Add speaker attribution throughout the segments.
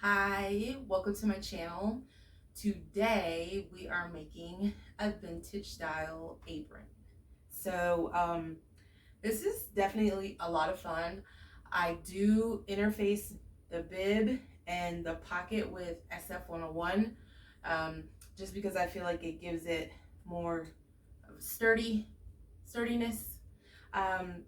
Speaker 1: Hi, welcome to my channel. Today we are making a vintage style apron. This is definitely a lot of fun. I do interface the bib and the pocket with SF101 just because I feel like it gives it more sturdiness. Um,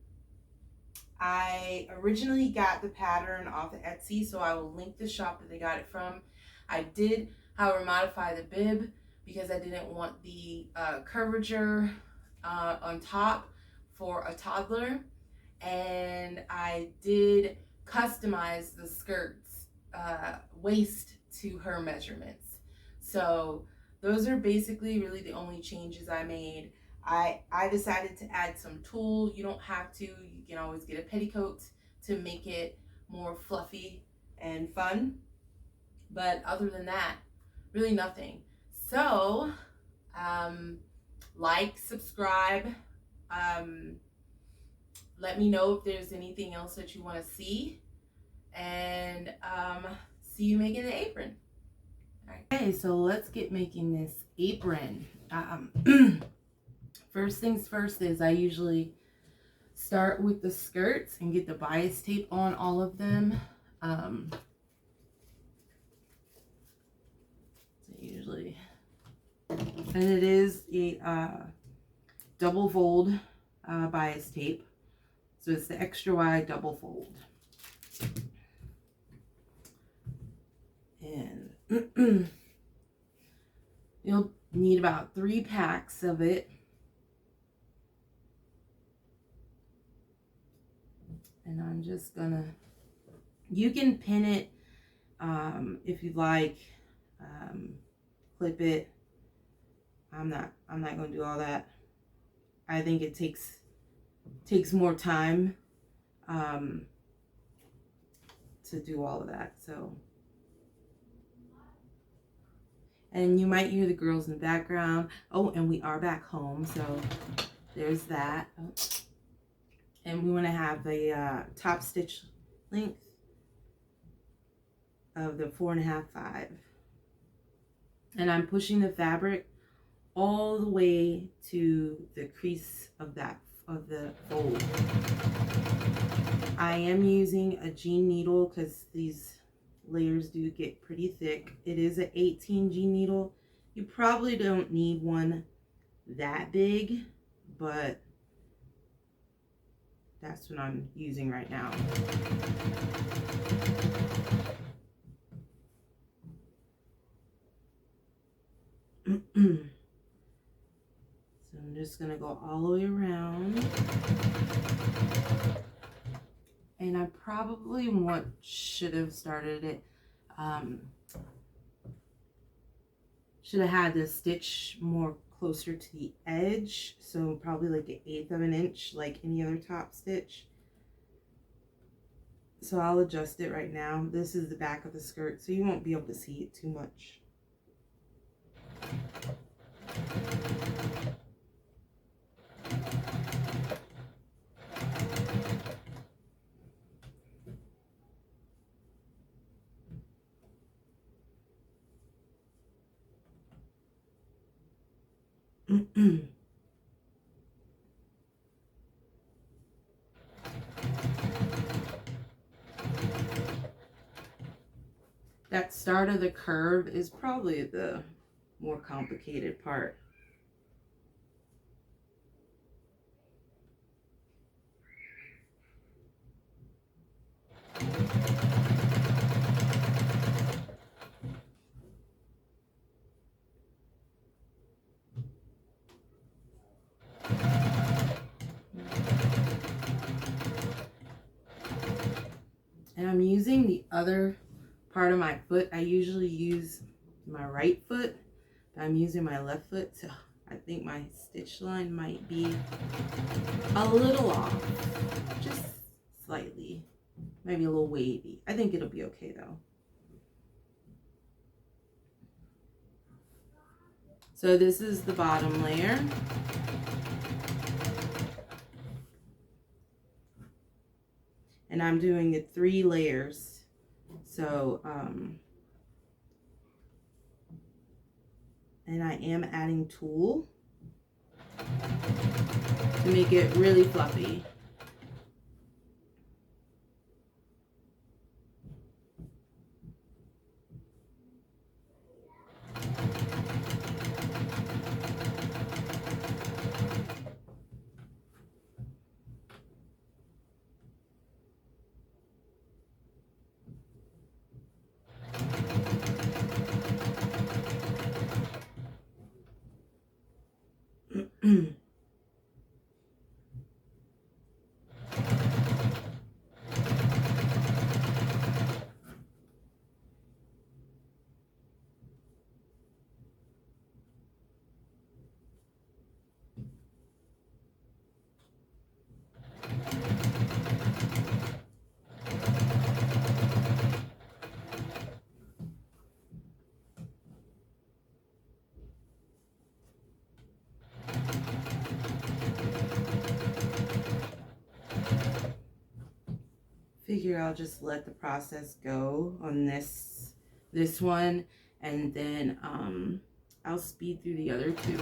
Speaker 1: I originally got the pattern off of Etsy, so I will link the shop that they got it from. I did, however, modify the bib because I didn't want the curvature on top for a toddler, and I did customize the skirt's waist to her measurements. So those are basically really the only changes I made. I decided to add some tulle. You don't have to. You can always get a petticoat to make it more fluffy and fun. But other than that, really nothing. So, like, subscribe. Let me know if there's anything else that you want to see. And see you making the apron. All right. Okay, so let's get making this apron. First things first is I usually start with the skirts and get the bias tape on all of them. So usually, and it is a double fold bias tape. So it's the extra wide double fold. And you'll need about 3 packs of it. And I'm just gonna, you can pin it if you'd like, clip it. I'm not gonna do all that. I think it takes more time to do all of that. So, and you might hear the girls in the background. Oh, and we are back home, so there's that. Oh. And we want to have the top stitch length of the 4.5, 5. And I'm pushing the fabric all the way to the crease of the fold. I am using a jean needle because these layers do get pretty thick. It is an 18 jean needle. You probably don't need one that big, but that's what I'm using right now. So I'm just going to go all the way around. And I probably should have started it. Should have had the stitch more closer to the edge, so probably like 1/8 of an inch, like any other top stitch. So I'll adjust it right now. This is the back of the skirt, so you won't be able to see it too much. That start of the curve is probably the more complicated part. And I'm using the other part of my foot. I usually use my right foot, but I'm using my left foot, so I think my stitch line might be a little off, just slightly, maybe a little wavy. I think it'll be okay though. So this is the bottom layer. And I'm doing it 3 layers. So And I am adding tulle to make it really fluffy. Figure I'll just let the process go on this one, and then I'll speed through the other two.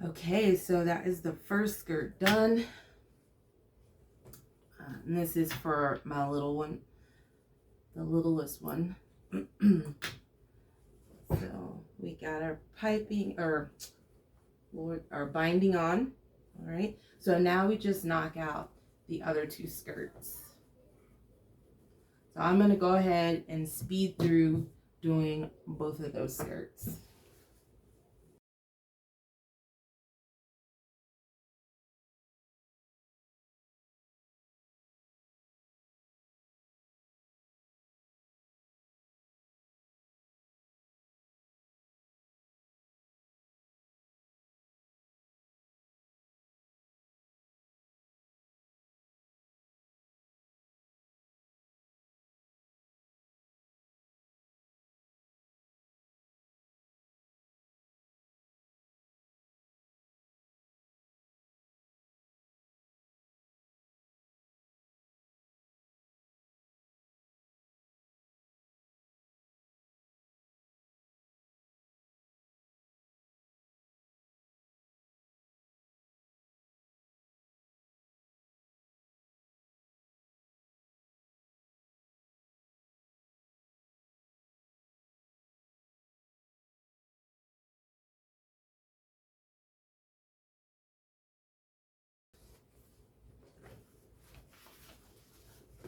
Speaker 1: Okay, so that is the first skirt done. And this is for my little one, the littlest one. So we got our piping, or our binding on. All right, so now we just knock out the other two skirts. So I'm going to go ahead and speed through doing both of those skirts.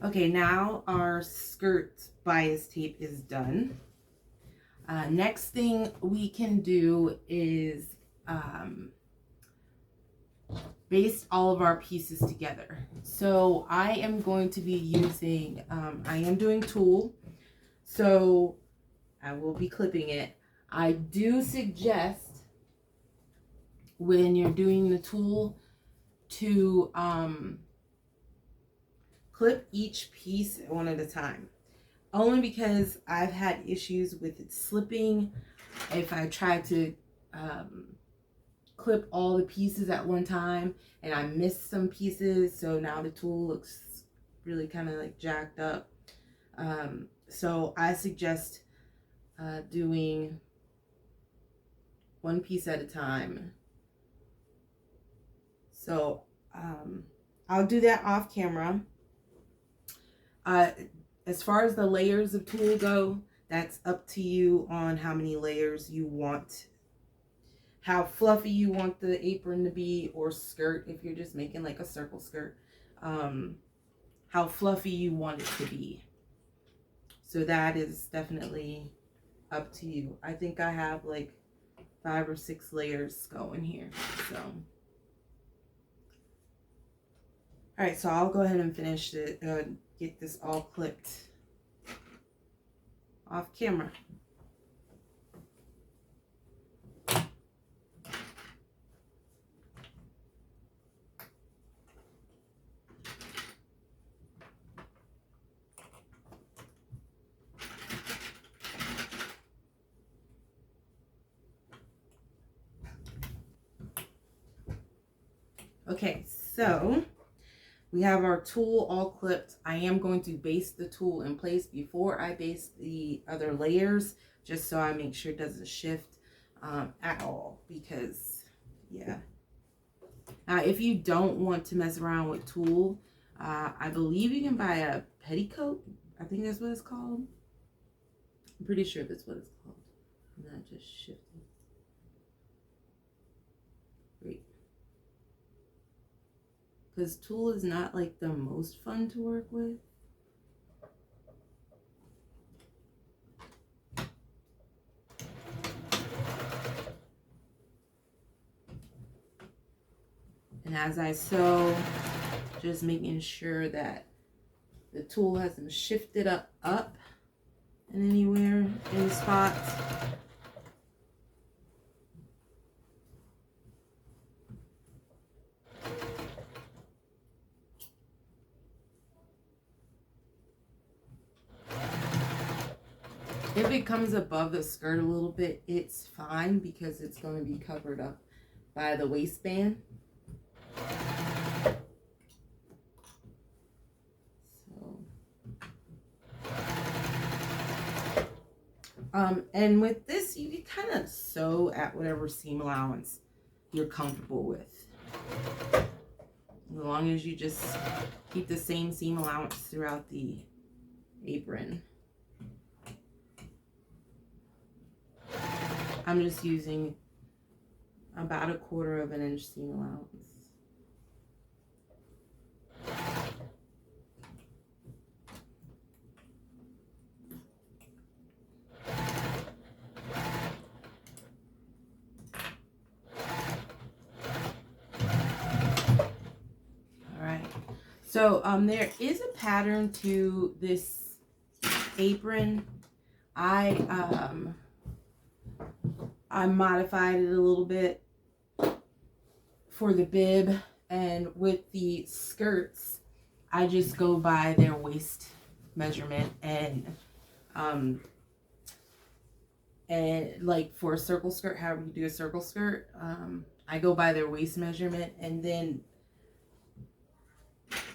Speaker 1: Okay, now our skirt bias tape is done. Next thing we can do is baste all of our pieces together. So I am going to be using, I am doing tulle, so I will be clipping it. I do suggest when you're doing the tulle to clip each piece one at a time. Only because I've had issues with it slipping if I try to clip all the pieces at one time and I missed some pieces, so now the tulle looks really kind of like jacked up. So I suggest doing one piece at a time. So I'll do that off camera. As far as the layers of tulle go, that's up to you on how many layers you want, how fluffy you want the apron to be, or skirt if you're just making like a circle skirt, how fluffy you want it to be. So that is definitely up to you. I think I have like 5 or 6 layers going here. So all right, so I'll go ahead and finish it, get this all clipped off camera. Okay, so we have our tulle all clipped. I am going to baste the tulle in place before I baste the other layers, just so I make sure it doesn't shift at all, because yeah. Now, if you don't want to mess around with tulle, I believe you can buy a petticoat. I think that's what it's called. I'm pretty sure that's what it's called. And that just shifted. Great. Because tulle is not like the most fun to work with. And as I sew, just making sure that the tulle hasn't shifted up in anywhere, any spots. If it comes above the skirt a little bit, it's fine because it's going to be covered up by the waistband. And with this, you can kind of sew at whatever seam allowance you're comfortable with. As long as you just keep the same seam allowance throughout the apron. I'm just using about 1/4 of an inch seam allowance. So there is a pattern to this apron. I modified it a little bit for the bib, and with the skirts, I just go by their waist measurement, and like for a circle skirt, however you do a circle skirt, I go by their waist measurement and then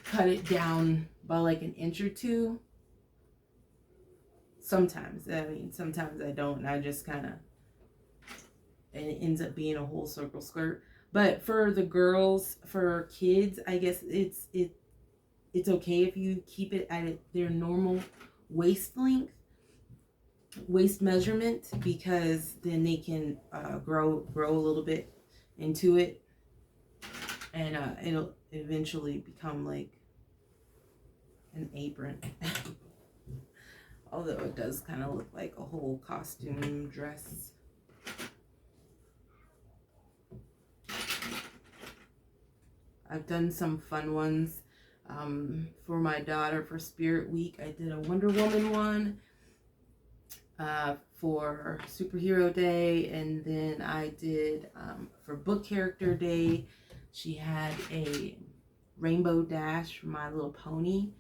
Speaker 1: cut it down by like 1 inch or 2. Sometimes, I mean, sometimes I don't, and I just kind of, and it ends up being a whole circle skirt. But for the girls, for kids, I guess it's okay if you keep it at their normal waist length, waist measurement, because then they can grow a little bit into it, and it'll eventually become like an apron. Although it does kind of look like a whole costume dress. I've done some fun ones for my daughter for Spirit Week. I did a Wonder Woman one for Superhero Day, and then I did for Book Character Day, she had a Rainbow Dash for My Little Pony,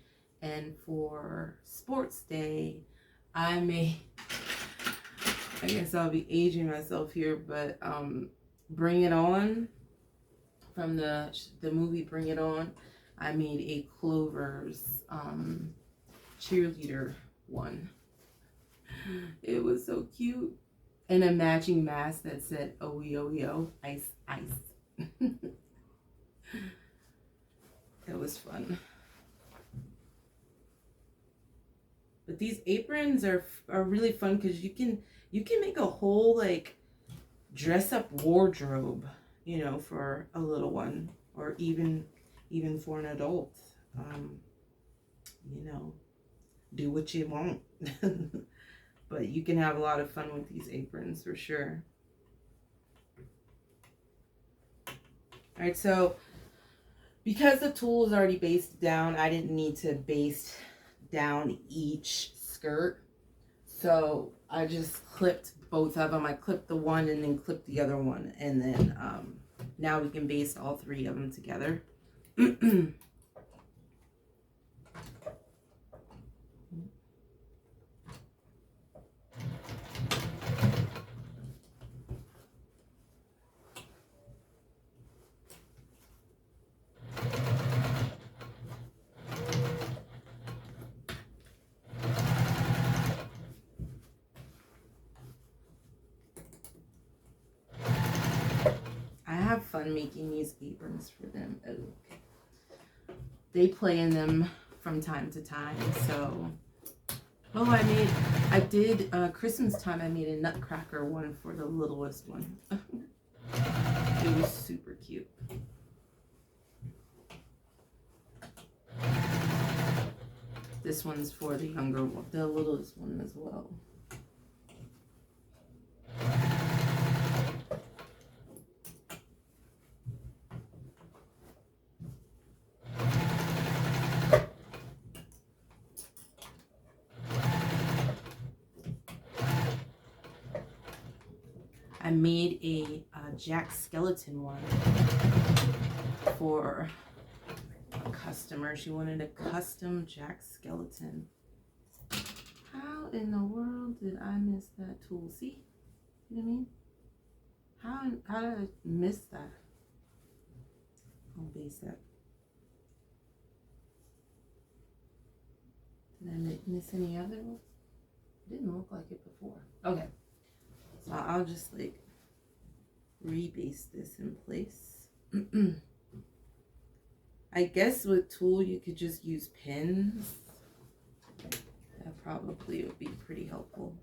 Speaker 1: and for Sports Day, I guess I'll be aging myself here, but Bring It On, from the movie Bring It On, I made a Clover's cheerleader one. It was so cute. And a matching mask that said OEOEO, ice, ice. It was fun. But these aprons are really fun because you can make a whole like dress up wardrobe, you know, for a little one, or even for an adult. You know, do what you want. But you can have a lot of fun with these aprons for sure. All right, so because the tulle is already basted down, I didn't need to baste down each skirt. So I just clipped both of them. I clipped the one and then clipped the other one. And then now we can baste all three of them together. Fun making these aprons for them. Oh. They play in them from time to time. So, I did Christmas time. I made a Nutcracker one for the littlest one. It was super cute. This one's for the younger one, the littlest one as well. I made a Jack Skeleton one for a customer. She wanted a custom Jack Skeleton. How in the world did I miss that tool? See? You know what I mean? How did I miss that? I'll base that. Did I miss any other ones? It didn't look like it before. Okay. So I'll just like rebase this in place. I guess with tulle you could just use pins. That probably would be pretty helpful.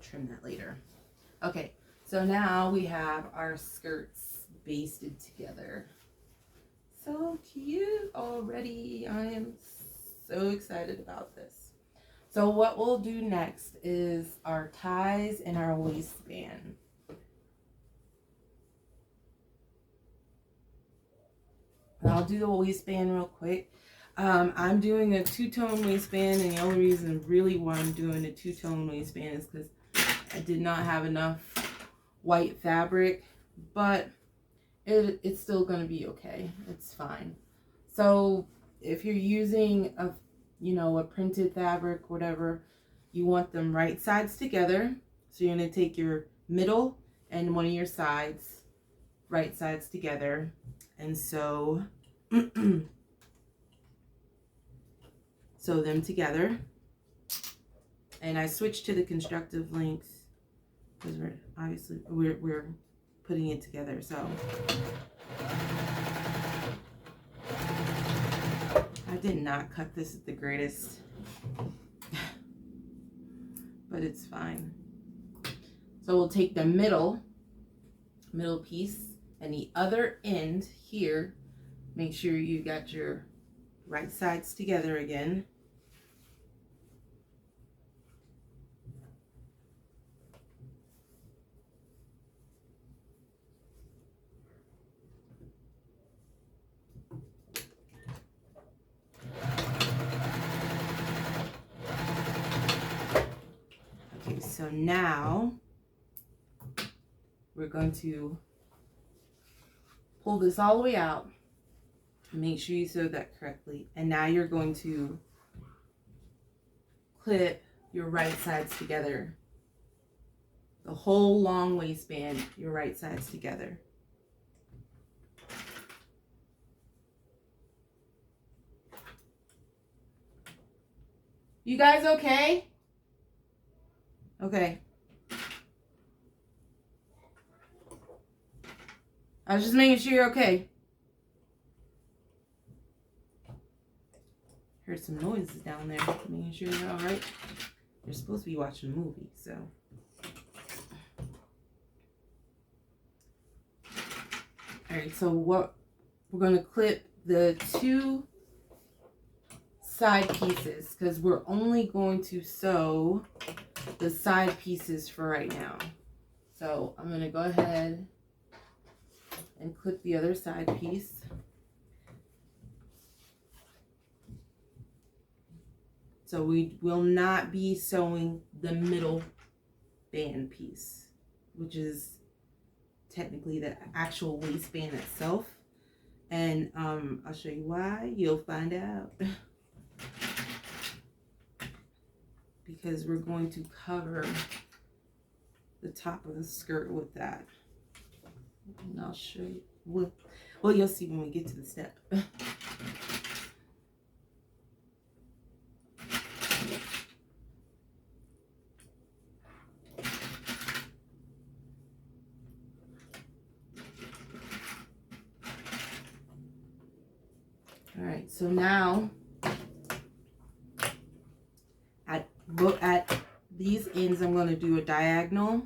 Speaker 1: Trim that later. Okay, so now we have our skirts basted together. So cute already. I am so excited about this. So what we'll do next is our ties and our waistband. I'll do the waistband real quick. I'm doing a two-tone waistband, and the only reason really why I'm doing a two-tone waistband is because I did not have enough white fabric, but it's still going to be okay. It's fine. So if you're using a printed fabric, whatever, you want them right sides together. So you're going to take your middle and one of your sides, right sides together, and sew sew them together. And I switched to the constructive length because we're putting it together. So I did not cut this at the greatest, but it's fine. So we'll take the middle piece and the other end here. Make sure you got your right sides together again. Okay, so now we're going to pull this all the way out. Make sure you sew that correctly. And now you're going to clip your right sides together. The whole long waistband, your right sides together. You guys okay? Okay. I was just making sure you're okay. Heard some noises down there. Making sure you're all right. You're supposed to be watching a movie, so. All right, so what we're going to clip the two side pieces because we're only going to sew the side pieces for right now. So I'm going to go ahead and clip the other side piece. So we will not be sewing the middle band piece, which is technically the actual waistband itself. And I'll show you why. You'll find out. Because we're going to cover the top of the skirt with that. And I'll show you. Well, you'll see when we get to the step. All right, so now at these ends, I'm going to do a diagonal.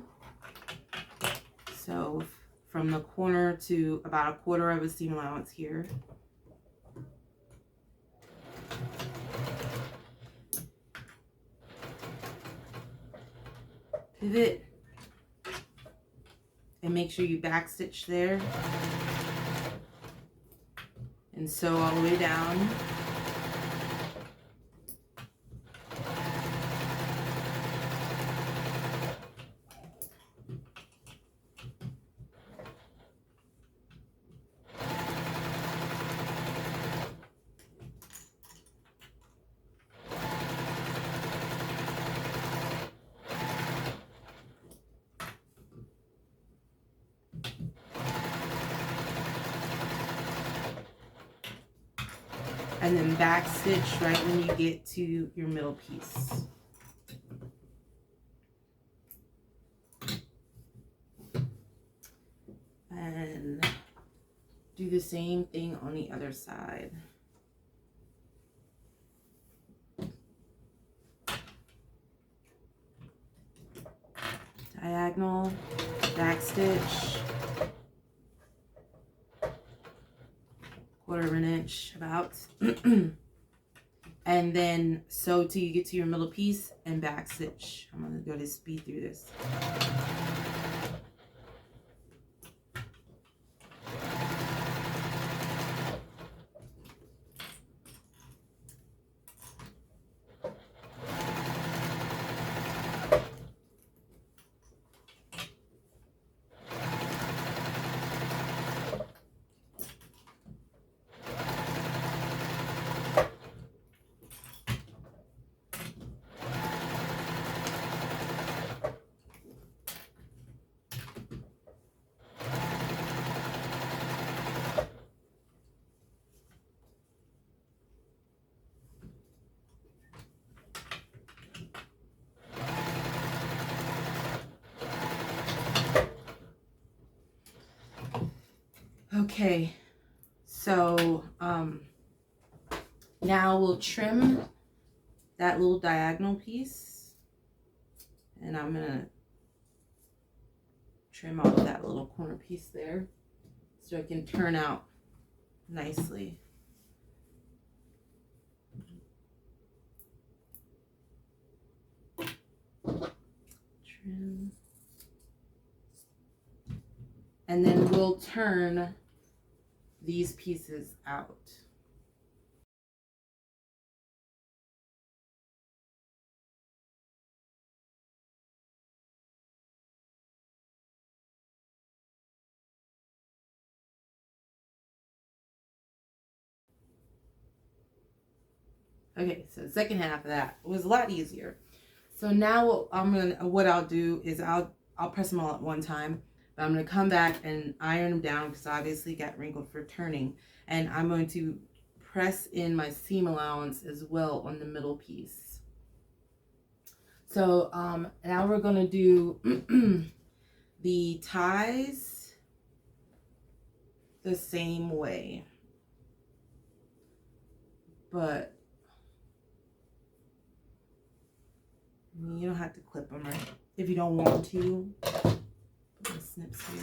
Speaker 1: So from the corner to about 1/4 of a seam allowance here. Pivot and make sure you backstitch there and sew all the way down. And then back stitch right when you get to your middle piece. And do the same thing on the other side. Diagonal, back stitch. 1/4 of an inch about. And then sew till you get to your middle piece and back stitch. I'm going to go to speed through this. Okay, so Now we'll trim that little diagonal piece, and I'm gonna trim off that little corner piece there so it can turn out nicely. Trim. And then we'll turn these pieces out. Okay, so the second half of that was a lot easier. So now what I'll do is I'll press them all at one time, but I'm gonna come back and iron them down because obviously got wrinkled for turning, and I'm going to press in my seam allowance as well on the middle piece. So now we're gonna do the ties the same way, but you don't have to clip them, right? If you don't want to. Put my snips here.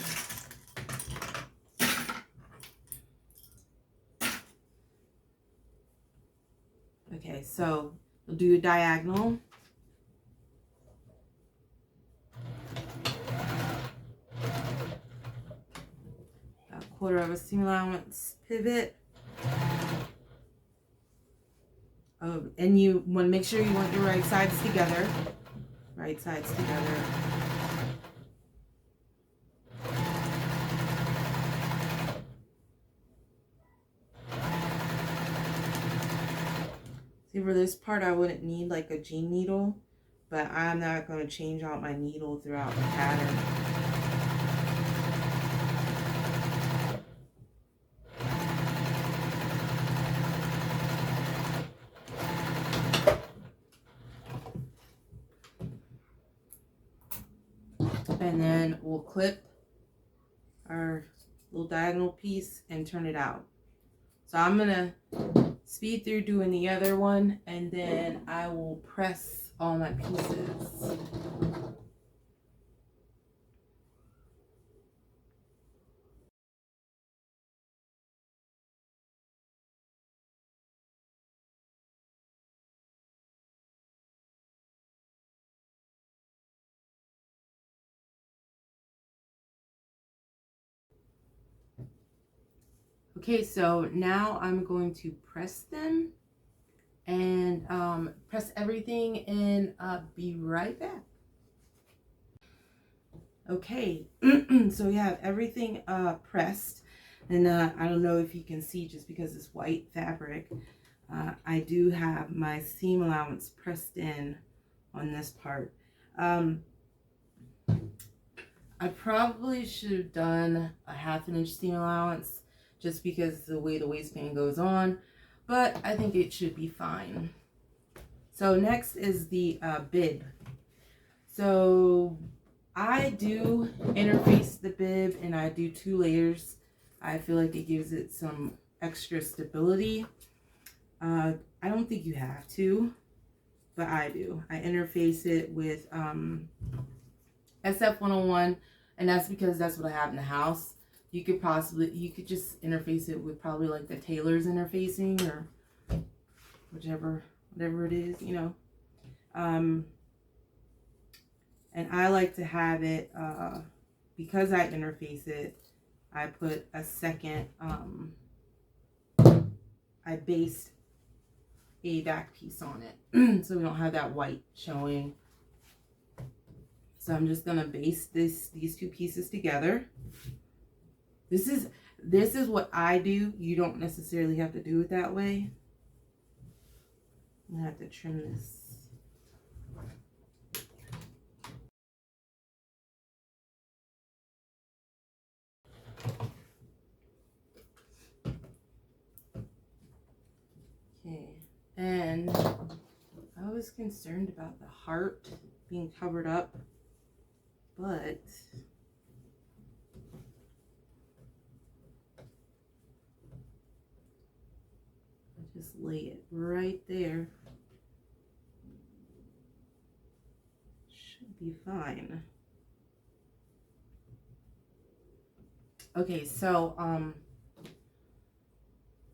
Speaker 1: Okay, so we'll do a diagonal. A quarter of a seam allowance pivot. And you want to make sure you want your right sides together. Right sides together. See, for this part, I wouldn't need like a jean needle, but I'm not going to change out my needle throughout the pattern. And then we'll clip our little diagonal piece and turn it out. So I'm gonna speed through doing the other one, and then I will press all my pieces. Okay, so now I'm going to press them and press everything, and be right back. Okay, so we have everything pressed, and I don't know if you can see just because it's white fabric. I do have my seam allowance pressed in on this part. I probably should have done a 1/2 inch seam allowance just because the way the waistband goes on, but I think it should be fine. So next is the bib. So I do interface the bib, and I do 2 layers. I feel like it gives it some extra stability. I don't think you have to, but I do. I interface it with SF101, and that's because that's what I have in the house. You could just interface it with probably like the tailor's interfacing or whatever it is, you know. And I like to have it, because I interface it, I put a second, I based a back piece on it so we don't have that white showing. So I'm just gonna baste these 2 pieces together. This is what I do. You don't necessarily have to do it that way. I'm gonna have to trim this. Okay, and I was concerned about the heart being covered up, but I just lay it right there. Should be fine. Okay, so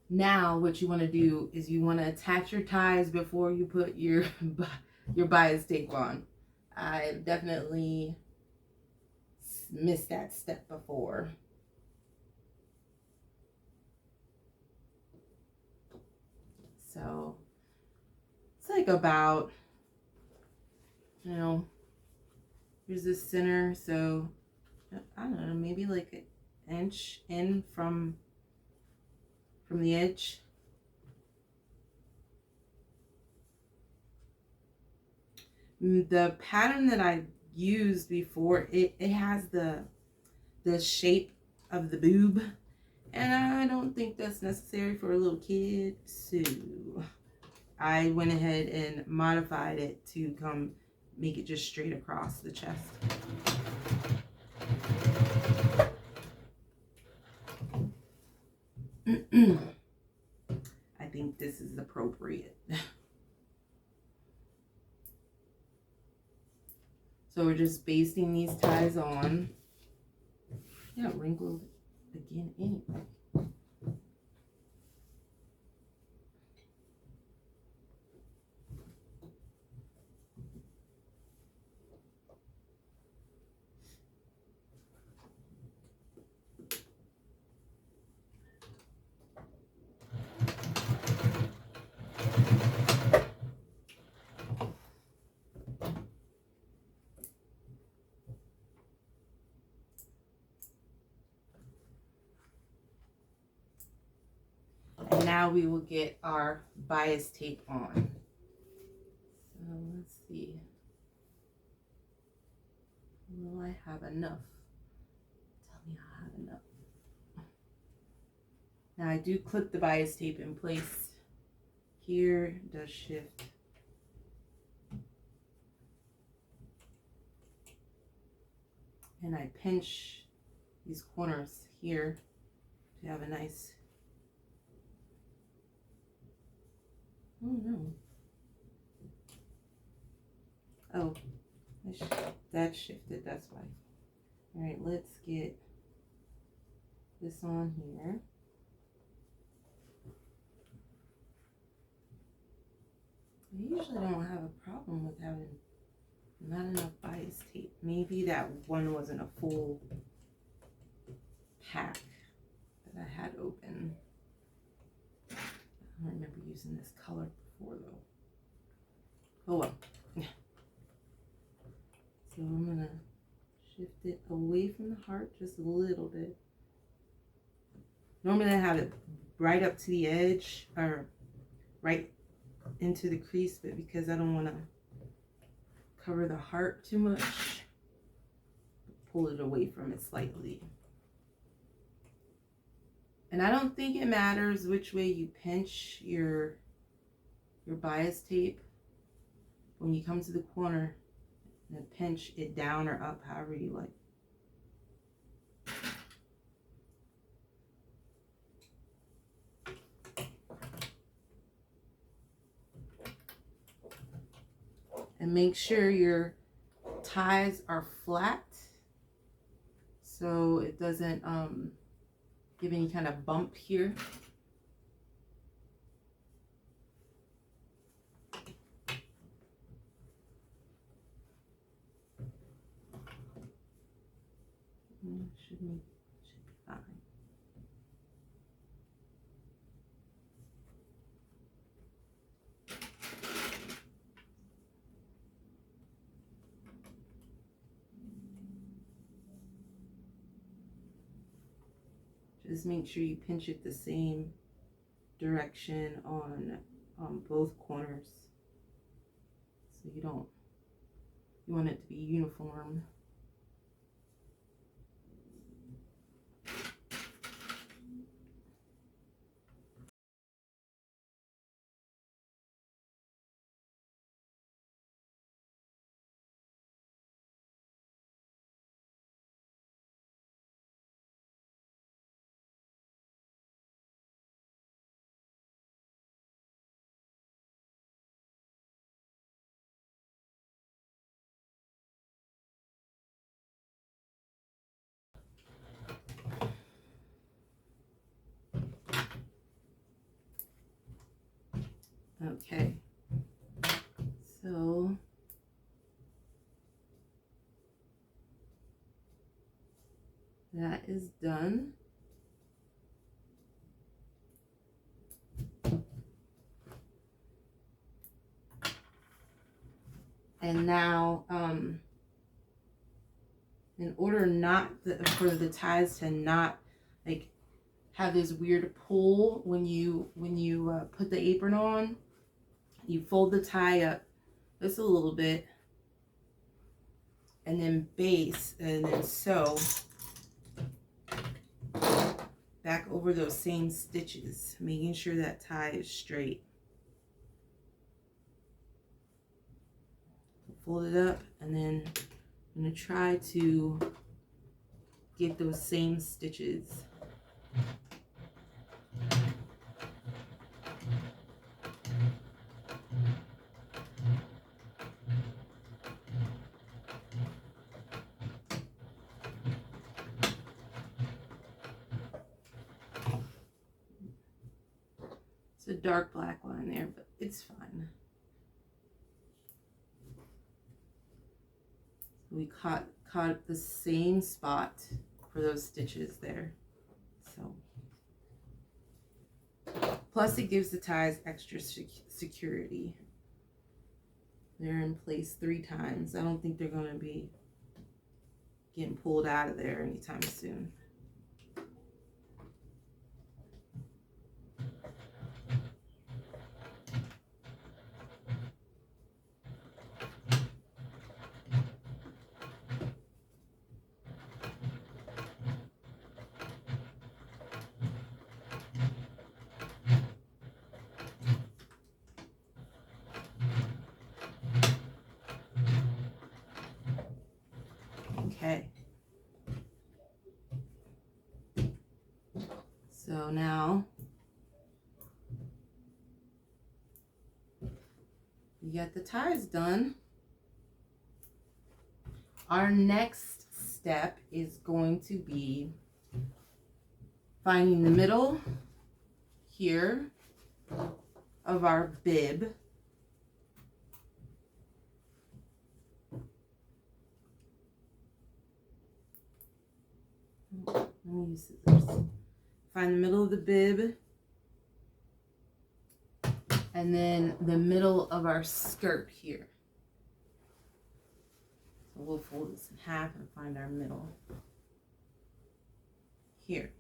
Speaker 1: now what you want to do is you want to attach your ties before you put your bias tape on. I definitely missed that step before. So it's like about, you know, here's the center, so I don't know, maybe like an inch in from the edge. The pattern that I used before, it has the shape of the boob, and I don't think that's necessary for a little kid, so I went ahead and modified it to make it just straight across the chest. I think this is appropriate. So we're just basting these ties on. Yeah, wrinkled again anyway. And now we will get our bias tape on. So let's see. Will I have enough? Tell me I have enough. Now I do clip the bias tape in place. Here does shift. And I pinch these corners here to have a nice, oh no. Oh, that shifted, that's why. All right, let's get this on here. I usually don't have a problem with having not enough bias tape. Maybe that one wasn't a full pack that I had open. I don't remember using this color before though. Oh well. So I'm gonna shift it away from the heart just a little bit. Normally I have it right up to the edge or right into the crease, but because I don't want to cover the heart too much, pull it away from it slightly. And I don't think it matters which way you pinch your bias tape. When you come to the corner, and pinch it down or up, however you like. And make sure your ties are flat so it doesn't give any kind of bump here. Should be fine. Just make sure you pinch it the same direction on both corners, so you want it to be uniform. Okay, so that is done. And now, in order not for the ties to not like have this weird pull when you put the apron on, you fold the tie up just a little bit, and then baste, and then sew back over those same stitches, making sure that tie is straight. Fold it up, and then I'm going to try to get those same stitches. It's a dark black line there, but it's fine. We caught the same spot for those stitches there. So, plus it gives the ties extra security. They're in place 3 times. I don't think they're going to be getting pulled out of there anytime soon. Okay. So now we got the ties done. Our next step is going to be finding the middle here of our bib. Let me use scissors. Find the middle of the bib, and then the middle of our skirt here. So we'll fold this in half and find our middle here.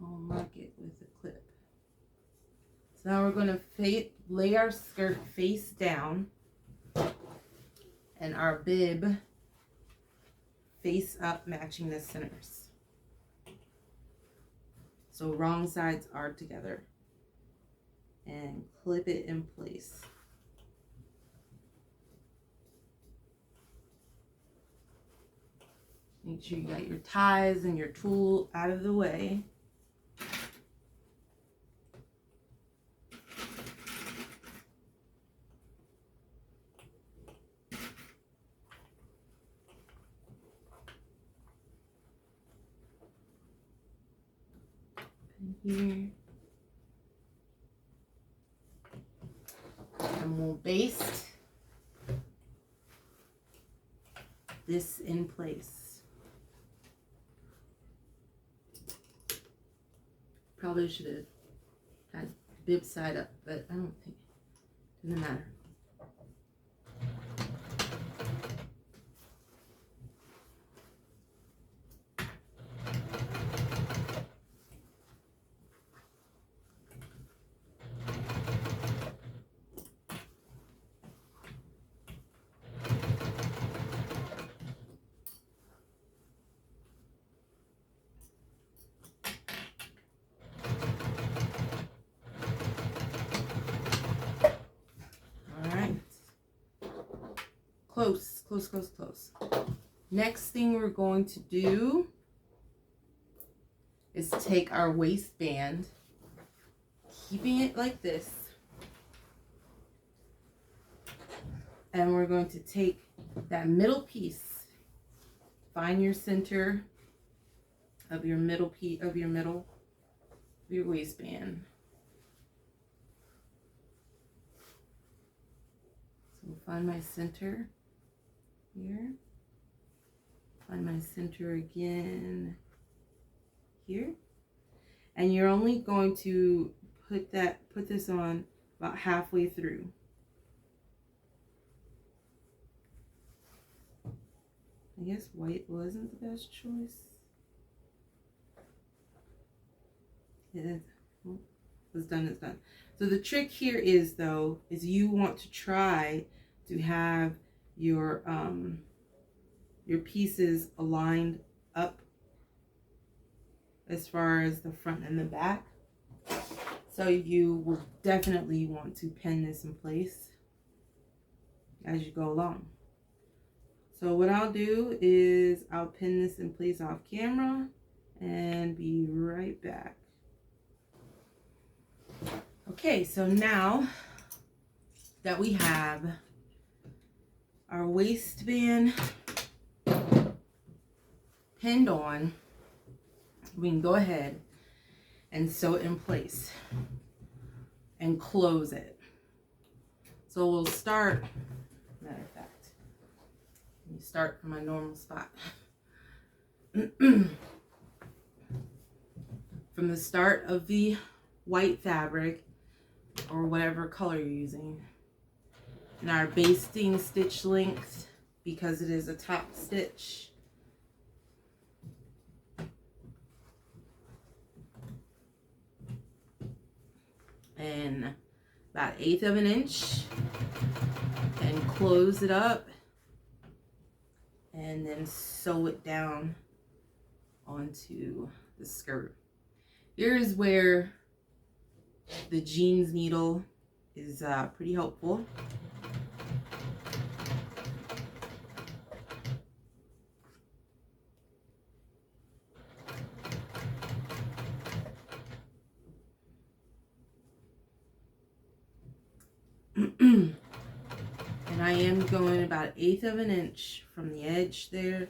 Speaker 1: I'll mark it with a clip. So now we're going to lay our skirt face down and our bib face up, matching the centers. So wrong sides are together. And clip it in place. Make sure you got your ties and your tool out of the way. Here, and we'll baste this in place. Probably should have had bib side up, but I don't think it doesn't matter. Close, close, close, close. Next thing we're going to do is take our waistband, keeping it like this, and we're going to take that middle piece, find your center of your middle piece of your waistband, So find my center here. Find my center again here. And you're only going to put this on about halfway through. I guess white wasn't the best choice. It's done, it's done. So the trick here is you want to try to have your pieces aligned up as far as the front and the back. So you will definitely want to pin this in place as you go along. So what I'll do is I'll pin this in place off camera and be right back. Okay, so now that we have our waistband pinned on, we can go ahead and sew it in place and close it. So we'll start, matter of fact, let me start from my normal spot. From the start of the white fabric, or whatever color you're using, and our basting stitch length, because it is a top stitch, and about 1/8 of an inch, and close it up and then sew it down onto the skirt. Here's where the jeans needle is pretty helpful. And I am going about 1/8 of an inch from the edge there,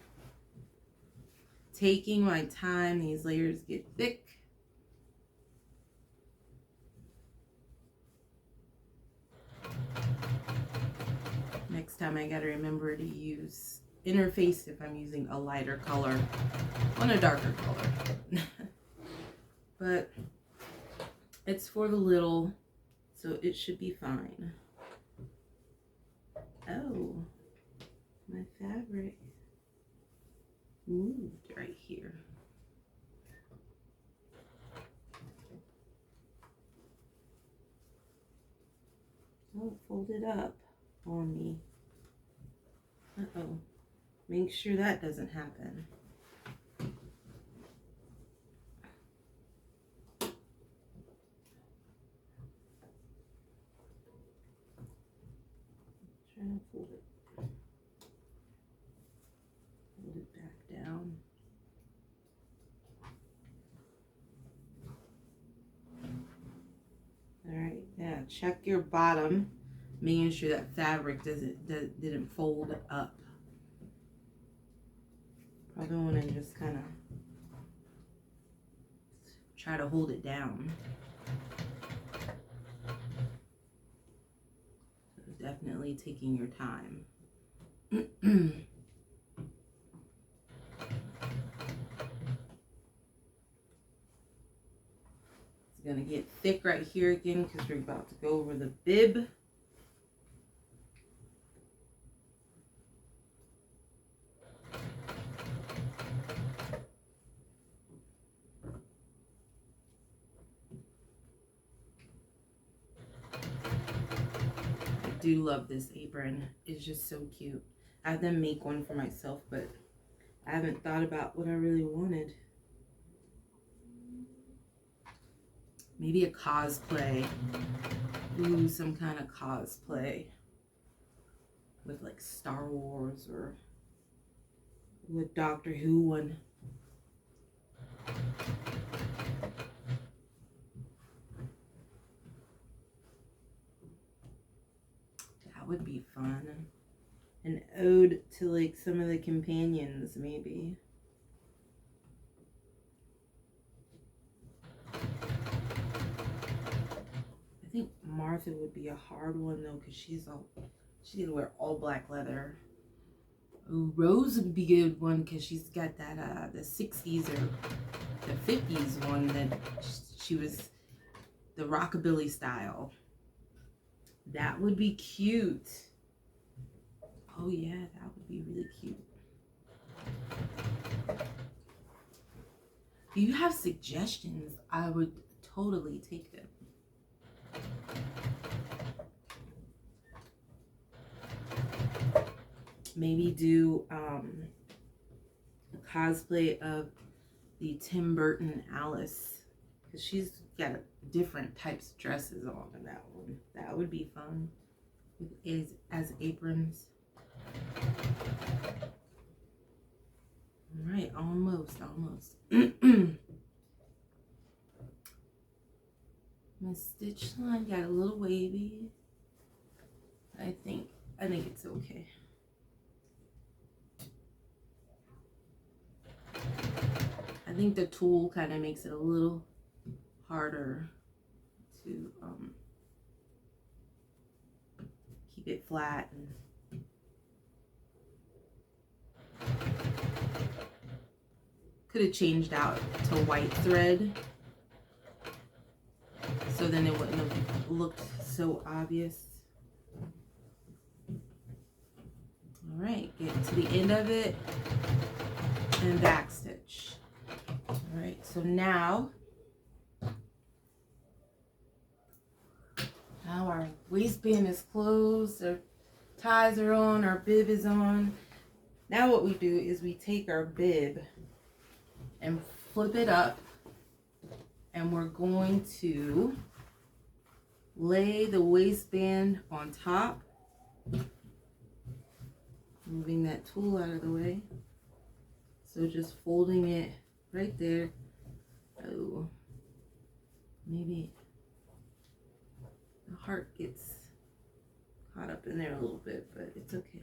Speaker 1: taking my time. These layers get thick. Next time I gotta remember to use interface if I'm using a lighter color on a darker color. But it's for the little, so it should be fine. Oh, my fabric moved right here. Oh, fold it up on me. Uh-oh. Make sure that doesn't happen. Try to fold it. Fold it back down. All right, yeah, check your bottom, making sure that fabric didn't fold up. Probably want to just kind of try to hold it down. So definitely taking your time. It's gonna get thick right here again because we're about to go over the bib. I do love this apron. It's just so cute. I have to make one for myself, but I haven't thought about what I really wanted. Maybe a cosplay. Ooh, some kind of cosplay with like Star Wars or with Doctor Who one. That would be fun. An ode to like some of the companions, maybe. I think Martha would be a hard one though, because she's all She's gonna wear all black leather. Ooh, Rose would be a good one because she's got that the 60s or the 50s one that she was the rockabilly style. That would be cute. Oh yeah, that would be really cute. If you have suggestions, I would totally take them. Maybe do a cosplay of the Tim Burton Alice, because she's got different types of dresses on in that one. That would be fun as aprons. All right, almost. My stitch line got a little wavy. I think it's okay. I think the tool kind of makes it a little harder to keep it flat. And could have changed out to white thread, so then it wouldn't have looked so obvious. All right, get to the end of it and back stitch. All right, so now our waistband is closed, our ties are on, our bib is on. Now what we do is we take our bib and flip it up, and we're going to lay the waistband on top, moving that tool out of the way. So just folding it right there. Oh, maybe the heart gets caught up in there a little bit, but it's okay.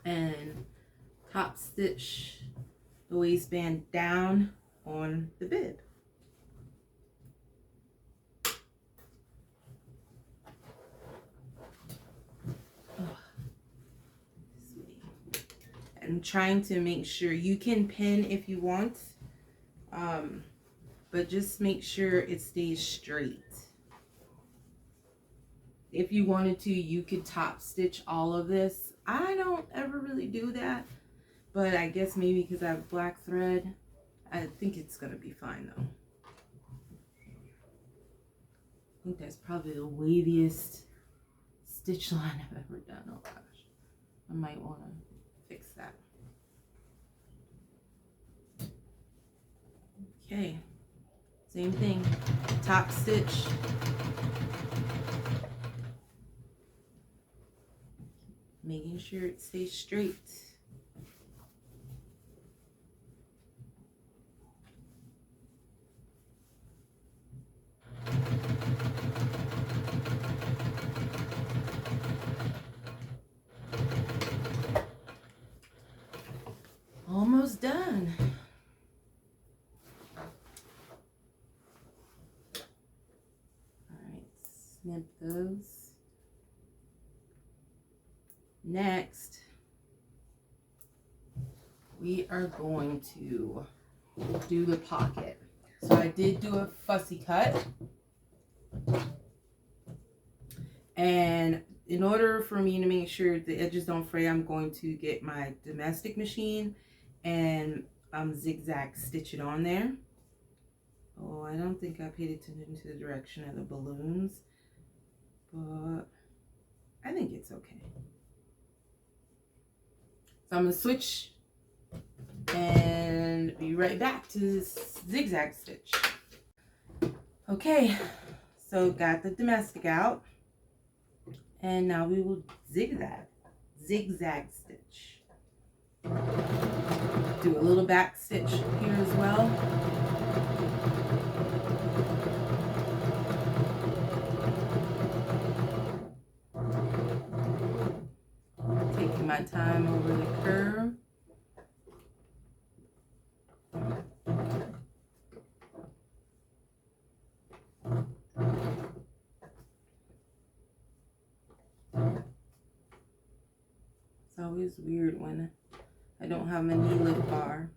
Speaker 1: And top stitch the waistband down on the bib. And trying to make sure you can pin if you want, but just make sure it stays straight. If you wanted to, you could top stitch all of this. I don't ever really do that, but I guess maybe because I have black thread, I think it's gonna be fine though. I think that's probably the waviest stitch line I've ever done. Oh gosh, I might want to fix that. Okay, same thing, top stitch. Making sure it stays straight. Almost done. All right, snip those. Next, we are going to do the pocket. So I did do a fussy cut. And in order for me to make sure the edges don't fray, I'm going to get my domestic machine and zigzag stitch it on there. Oh, I don't think I paid attention to the direction of the balloons, but I think it's okay. So I'm going to switch and be right back to this zigzag stitch. Okay, so got the domestic out, and now we will zigzag stitch. Do a little back stitch here as well. Taking my time over the curve. always weird when I don't have my knee lift bar.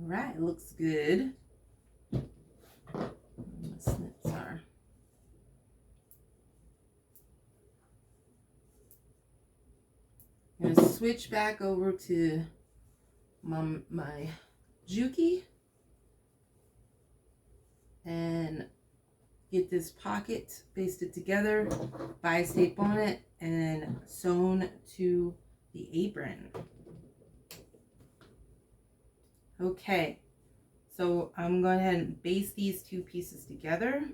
Speaker 1: All right, looks good. My snips are. I'm gonna switch back over to my Juki and get this pocket pasted together, bias tape on it, and sewn to the apron. Okay, so I'm going ahead and baste these two pieces together.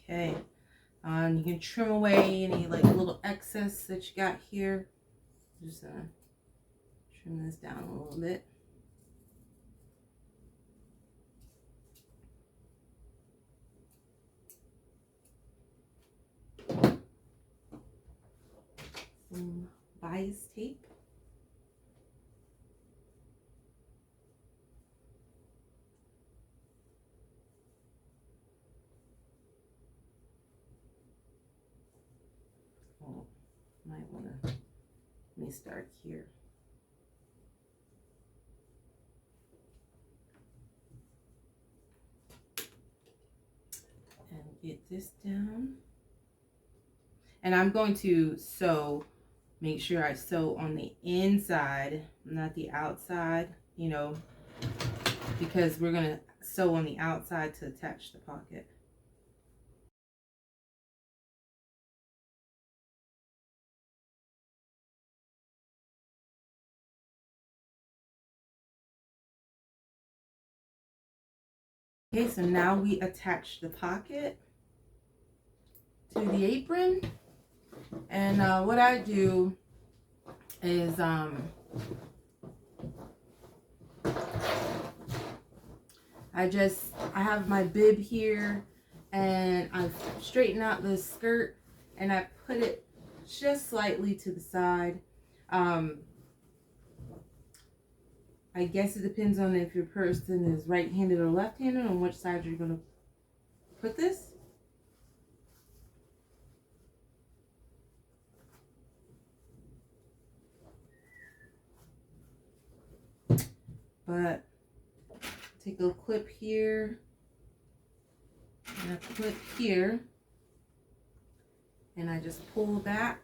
Speaker 1: Okay, you can trim away any like little excess that you got here. Just trim this down a little bit. Some bias tape. Oh, might want to, let me start here. And get this down. And I'm going to sew, make sure I sew on the inside, not the outside, you know, because we're going to sew on the outside to attach the pocket. Okay, so now we attach the pocket to the apron. And what I do is I have my bib here, and I straighten out the skirt and I put it just slightly to the side. I guess it depends on if your person is right-handed or left-handed, on which side you're going to put this. But take a clip here and a clip here, and I just pull back.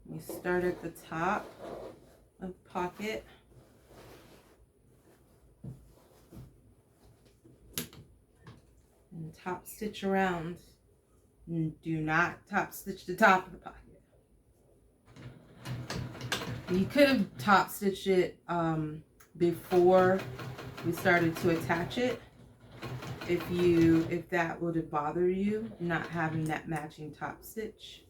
Speaker 1: We start at the top of the pocket. And top stitch around. And do not top stitch the top of the pocket. You could have top stitched it before we started to attach it, if that would have bothered you, not having that matching top stitch.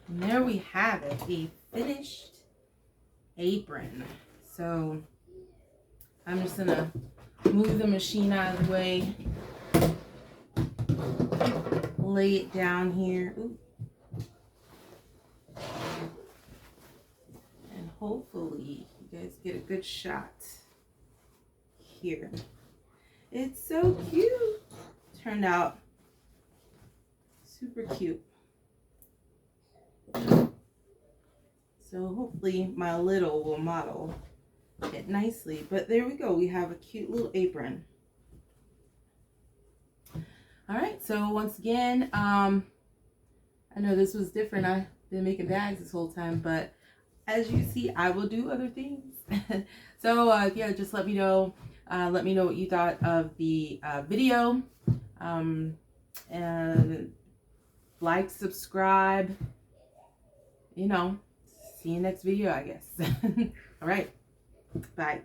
Speaker 1: And there we have it, a finished apron. So I'm just gonna move the machine out of the way, lay it down here. Ooh. And hopefully you guys get a good shot here. It's so cute. Turned out super cute. So hopefully my little will model it nicely. But there we go. We have a cute little apron. All right. So once again, I know this was different. I've been making bags this whole time, but as you see, I will do other things. So yeah, just let me know. Let me know what you thought of the video. And like, subscribe. You know, see you next video, I guess. All right. Bye.